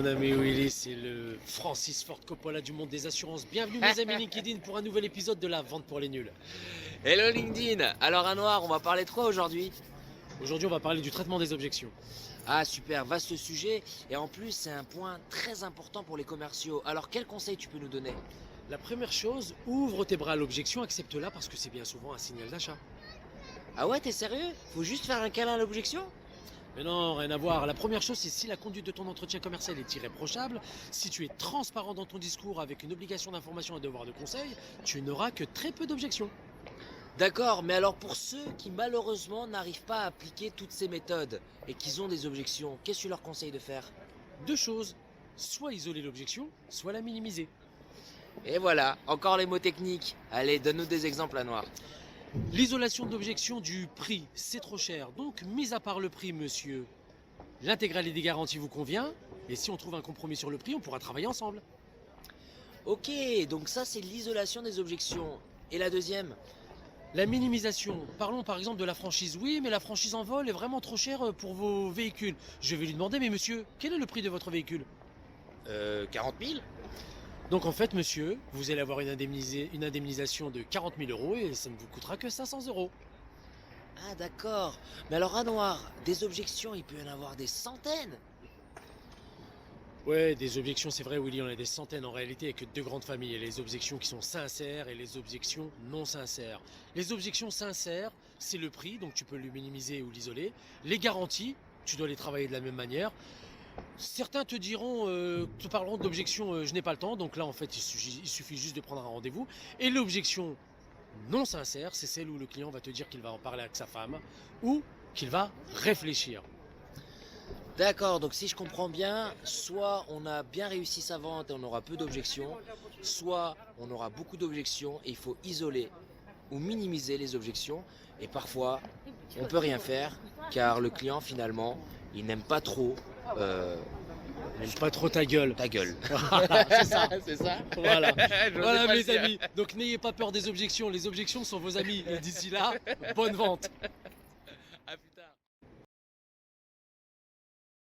ami Willy, c'est le Francis Ford Coppola du monde des assurances. Bienvenue mes amis LinkedIn pour un nouvel épisode de la vente pour les nuls. Hello LinkedIn. Alors à Noir, on va parler de quoi aujourd'hui? Aujourd'hui on va parler du traitement des objections. Ah super, vaste sujet. Et en plus c'est un point très important pour les commerciaux. Alors quel conseil tu peux nous donner? La première chose, ouvre tes bras à l'objection, accepte-la parce que c'est bien souvent un signal d'achat. Ah ouais, t'es sérieux? Faut juste faire un câlin à l'objection? Mais non, rien à voir. La première chose, c'est si la conduite de ton entretien commercial est irréprochable, si tu es transparent dans ton discours avec une obligation d'information et un devoir de conseil, tu n'auras que très peu d'objections. D'accord, mais alors pour ceux qui malheureusement n'arrivent pas à appliquer toutes ces méthodes et qui ont des objections, qu'est-ce que tu leur conseilles de faire? Deux choses, soit isoler l'objection, soit la minimiser. Et voilà, encore les mots techniques. Allez, donne-nous des exemples à Noir. L'isolation d'objection du prix, c'est trop cher. Donc, mis à part le prix, monsieur, l'intégralité des garanties vous convient. Et si on trouve un compromis sur le prix, on pourra travailler ensemble. Ok, donc ça c'est l'isolation des objections. Et la deuxième? La minimisation. Parlons par exemple de la franchise. Oui, mais la franchise en vol est vraiment trop chère pour vos véhicules. Je vais lui demander, mais monsieur, quel est le prix de votre véhicule? 40 000? Donc en fait, monsieur, vous allez avoir une indemnisation de 40 000 euros et ça ne vous coûtera que 500 euros. Ah d'accord. Mais alors à Noir, des objections, il peut y en avoir des centaines. Ouais, des objections, c'est vrai, Willy, on a des centaines en réalité avec deux grandes familles. Il y a les objections qui sont sincères et les objections non sincères. Les objections sincères, c'est le prix, donc tu peux le minimiser ou l'isoler. Les garanties, tu dois les travailler de la même manière. Certains te parleront d'objections, je n'ai pas le temps, donc là en fait il suffit juste de prendre un rendez-vous. Et l'objection non sincère, c'est celle où le client va te dire qu'il va en parler avec sa femme ou qu'il va réfléchir. D'accord, donc si je comprends bien, soit on a bien réussi sa vente et on aura peu d'objections, soit on aura beaucoup d'objections et il faut isoler ou minimiser les objections. Et parfois, on peut rien faire car le client finalement, il n'aime pas trop N'aime pas trop ta gueule. ta gueule. Voilà, c'est ça. C'est ça? Voilà, J'osais voilà pas le mes dire. amis. Donc n'ayez pas peur des objections. Les objections sont vos amis. Et d'ici là, bonne vente.